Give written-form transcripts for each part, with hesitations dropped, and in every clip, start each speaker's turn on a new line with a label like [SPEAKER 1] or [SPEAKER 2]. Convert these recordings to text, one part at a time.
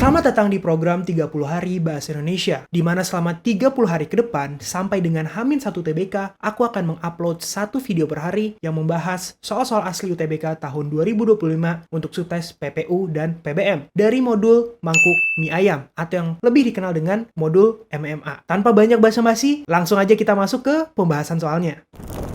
[SPEAKER 1] Selamat datang di program 30 Hari Bahasa Indonesia, di mana selama 30 hari ke depan, sampai dengan H-1 TBK, aku akan mengupload satu video per hari yang membahas soal-soal asli UTBK tahun 2025 untuk subtes PPU dan PBM, dari modul Mangkuk Mie Ayam, atau yang lebih dikenal dengan modul MMA. Tanpa banyak basa-basi, langsung aja kita masuk ke pembahasan soalnya.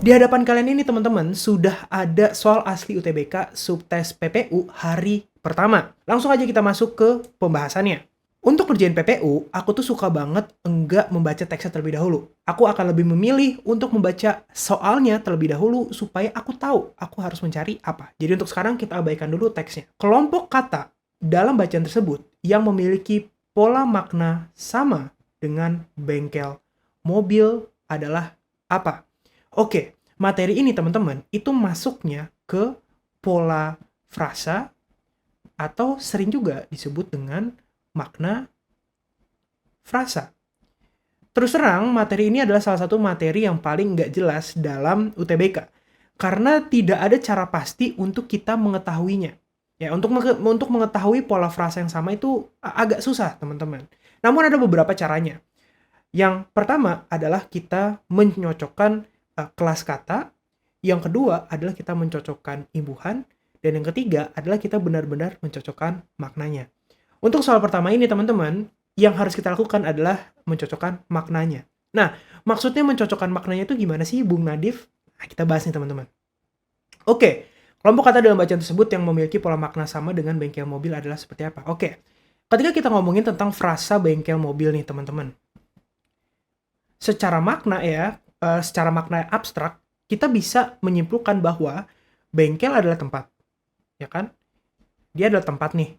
[SPEAKER 1] Di hadapan kalian ini teman-teman, sudah ada soal asli UTBK subtes PPU hari pertama. Langsung aja kita masuk ke pembahasannya. Untuk kerjain PPU, aku tuh suka banget enggak membaca teksnya terlebih dahulu. Aku akan lebih memilih untuk membaca soalnya terlebih dahulu supaya aku tahu aku harus mencari apa. Jadi untuk sekarang kita abaikan dulu teksnya. Kelompok kata dalam bacaan tersebut yang memiliki pola makna sama dengan bengkel mobil adalah apa? Oke, materi ini teman-teman itu masuknya ke pola frasa atau sering juga disebut dengan makna frasa. Terus terang, materi ini adalah salah satu materi yang paling nggak jelas dalam UTBK. Karena tidak ada cara pasti untuk kita mengetahuinya. Ya, untuk mengetahui pola frasa yang sama itu agak susah, teman-teman. Namun ada beberapa caranya. Yang pertama adalah kita menyocokkan kelas kata. Yang kedua adalah kita mencocokkan imbuhan. Dan yang ketiga adalah kita benar-benar mencocokkan maknanya. Untuk soal pertama ini teman-teman, yang harus kita lakukan adalah mencocokkan maknanya. Nah, maksudnya mencocokkan maknanya itu gimana sih Bung Nadif? Nah, kita bahas nih teman-teman. Oke, kelompok kata dalam bacaan tersebut yang memiliki pola makna sama dengan bengkel mobil adalah seperti apa? Oke, ketika kita ngomongin tentang frasa bengkel mobil nih teman-teman. Secara makna secara makna abstrak, kita bisa menyimpulkan bahwa bengkel adalah tempat. Ya kan? Dia adalah tempat nih.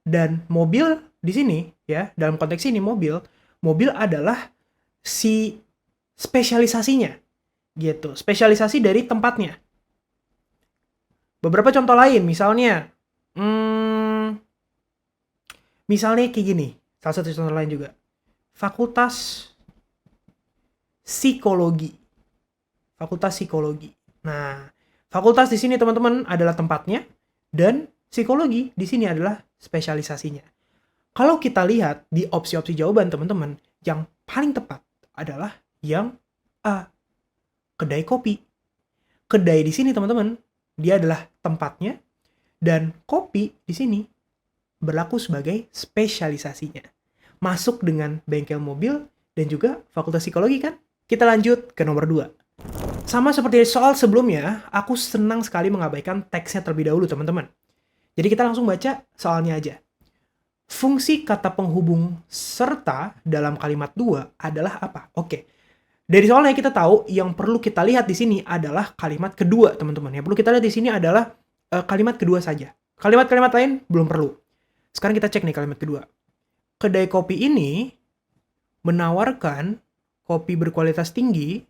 [SPEAKER 1] Dan mobil di sini, ya, dalam konteks ini mobil adalah si spesialisasinya. Gitu. Spesialisasi dari tempatnya. Beberapa contoh lain, misalnya kayak gini. Salah satu contoh lain juga. Fakultas Psikologi. Fakultas Psikologi. Nah, fakultas di sini teman-teman adalah tempatnya dan psikologi di sini adalah spesialisasinya. Kalau kita lihat di opsi-opsi jawaban teman-teman, yang paling tepat adalah yang A, kedai kopi. Kedai di sini teman-teman, dia adalah tempatnya dan kopi di sini berlaku sebagai spesialisasinya. Masuk dengan bengkel mobil dan juga fakultas psikologi kan? Kita lanjut ke nomor 2. Sama seperti soal sebelumnya, aku senang sekali mengabaikan teksnya terlebih dahulu, teman-teman. Jadi kita langsung baca soalnya aja. Fungsi kata penghubung serta dalam kalimat 2 adalah apa? Oke. Dari soalnya kita tahu yang perlu kita lihat di sini adalah kalimat kedua, teman-teman. Yang perlu kita lihat di sini adalah kalimat kedua saja. Kalimat-kalimat lain belum perlu. Sekarang kita cek nih kalimat kedua. Kedai kopi ini menawarkan kopi berkualitas tinggi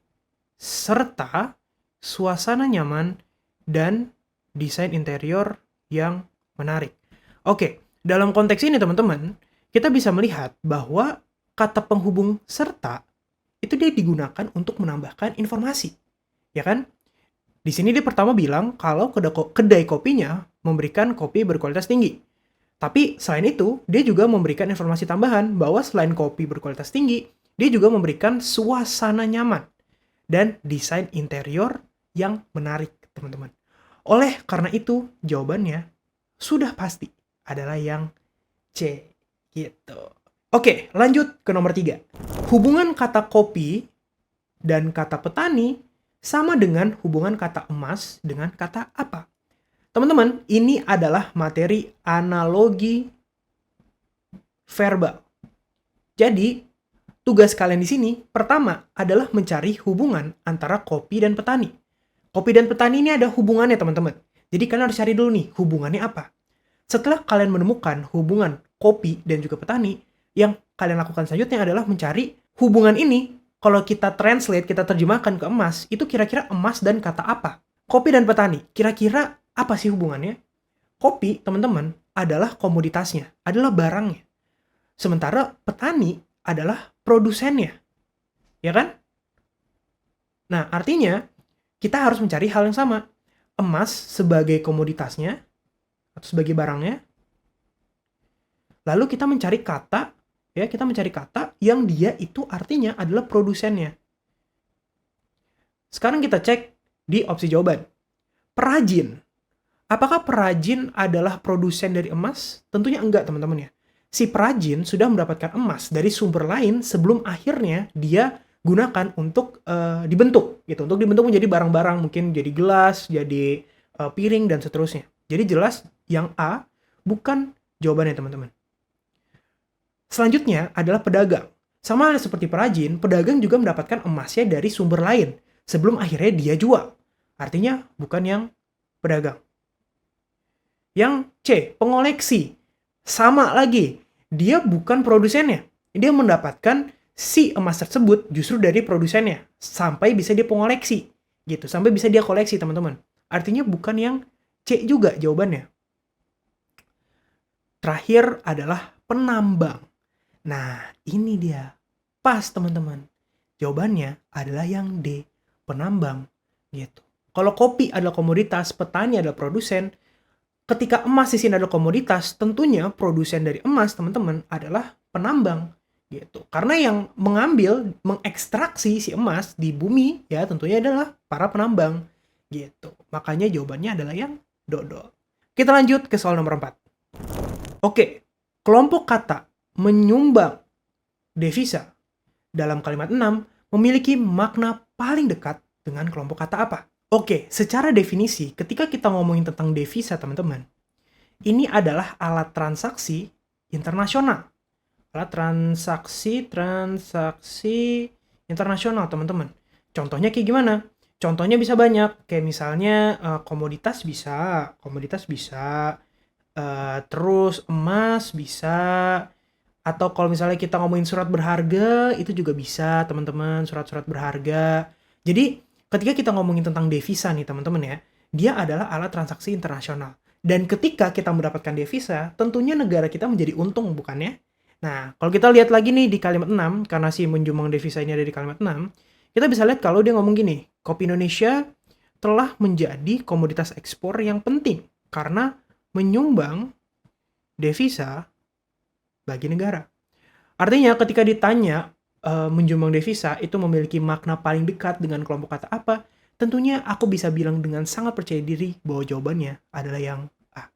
[SPEAKER 1] serta suasana nyaman dan desain interior yang menarik. Oke, dalam konteks ini teman-teman, kita bisa melihat bahwa kata penghubung serta itu dia digunakan untuk menambahkan informasi. Ya kan? Di sini dia pertama bilang kalau kedai kopinya memberikan kopi berkualitas tinggi. Tapi selain itu, dia juga memberikan informasi tambahan bahwa selain kopi berkualitas tinggi, dia juga memberikan suasana nyaman dan desain interior yang menarik, teman-teman. Oleh karena itu, jawabannya sudah pasti adalah yang C, gitu. Oke, lanjut ke nomor 3. Hubungan kata kopi dan kata petani sama dengan hubungan kata emas dengan kata apa? Teman-teman, ini adalah materi analogi verbal. Jadi, tugas kalian di sini pertama adalah mencari hubungan antara kopi dan petani. Kopi dan petani ini ada hubungannya, teman-teman. Jadi kalian harus cari dulu nih hubungannya apa. Setelah kalian menemukan hubungan kopi dan juga petani, yang kalian lakukan selanjutnya adalah mencari hubungan ini. Kalau kita translate, kita terjemahkan ke emas, itu kira-kira emas dan kata apa? Kopi dan petani, kira-kira apa sih hubungannya? Kopi, teman-teman, adalah komoditasnya, adalah barangnya. Sementara petani adalah produsennya. Ya kan? Nah, artinya kita harus mencari hal yang sama. Emas sebagai komoditasnya atau sebagai barangnya Lalu kita mencari kata, ya, kita mencari kata yang dia itu artinya adalah produsennya. Sekarang kita cek di opsi jawaban. Perajin. Apakah perajin adalah produsen dari emas? Tentunya enggak, teman-teman ya. Si perajin sudah mendapatkan emas dari sumber lain sebelum akhirnya dia gunakan untuk dibentuk gitu. Untuk dibentuk menjadi barang-barang, mungkin jadi gelas, jadi piring dan seterusnya. Jadi jelas yang A bukan jawabannya, teman-teman. Selanjutnya adalah pedagang. Sama seperti perajin, pedagang juga mendapatkan emasnya dari sumber lain sebelum akhirnya dia jual. Artinya bukan yang pedagang. Yang C, pengoleksi. Sama lagi, dia bukan produsennya. Dia mendapatkan si emas tersebut justru dari produsennya sampai bisa dia pengoleksi gitu, sampai bisa dia koleksi, teman-teman. Artinya bukan yang C juga jawabannya. Terakhir adalah penambang. Nah, ini dia. Pas, teman-teman. Jawabannya adalah yang D, penambang gitu. Kalau kopi adalah komoditas, petani adalah produsen. Ketika emas di sini adalah komoditas, tentunya produsen dari emas, teman-teman, adalah penambang gitu. Karena yang mengambil, mengekstraksi si emas di bumi ya tentunya adalah para penambang gitu. Makanya jawabannya adalah yang dodol. Kita lanjut ke soal nomor 4. Oke, kelompok kata menyumbang devisa dalam kalimat 6 memiliki makna paling dekat dengan kelompok kata apa? Oke, secara definisi, ketika kita ngomongin tentang devisa, teman-teman, ini adalah alat transaksi internasional. Alat transaksi internasional, teman-teman. Contohnya kayak gimana? Contohnya bisa banyak, kayak misalnya komoditas bisa, terus emas bisa, atau kalau misalnya kita ngomongin surat berharga, itu juga bisa, teman-teman, surat-surat berharga. Jadi, ketika kita ngomongin tentang devisa nih, teman-teman ya, dia adalah alat transaksi internasional. Dan ketika kita mendapatkan devisa, tentunya negara kita menjadi untung, bukannya? Nah, kalau kita lihat lagi nih di kalimat 6, karena si menjumbang devisa ini ada di kalimat 6, kita bisa lihat kalau dia ngomong gini, kopi Indonesia telah menjadi komoditas ekspor yang penting karena menyumbang devisa bagi negara. Artinya ketika ditanya menjumbang devisa itu memiliki makna paling dekat dengan kelompok kata apa, tentunya aku bisa bilang dengan sangat percaya diri bahwa jawabannya adalah yang A.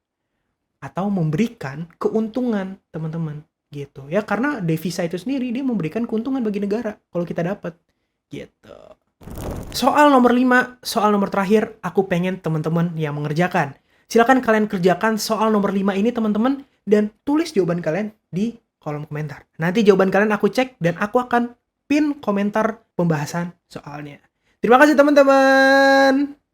[SPEAKER 1] Atau memberikan keuntungan, teman-teman. Gitu ya, karena devisa itu sendiri dia memberikan keuntungan bagi negara kalau kita dapat. Gitu. Soal nomor 5, soal nomor terakhir, aku pengen teman-teman yang mengerjakan. Silakan kalian kerjakan soal nomor 5 ini, teman-teman, dan tulis jawaban kalian di kolom komentar. Nanti jawaban kalian aku cek dan aku akan pin komentar pembahasan soalnya. Terima kasih, teman-teman.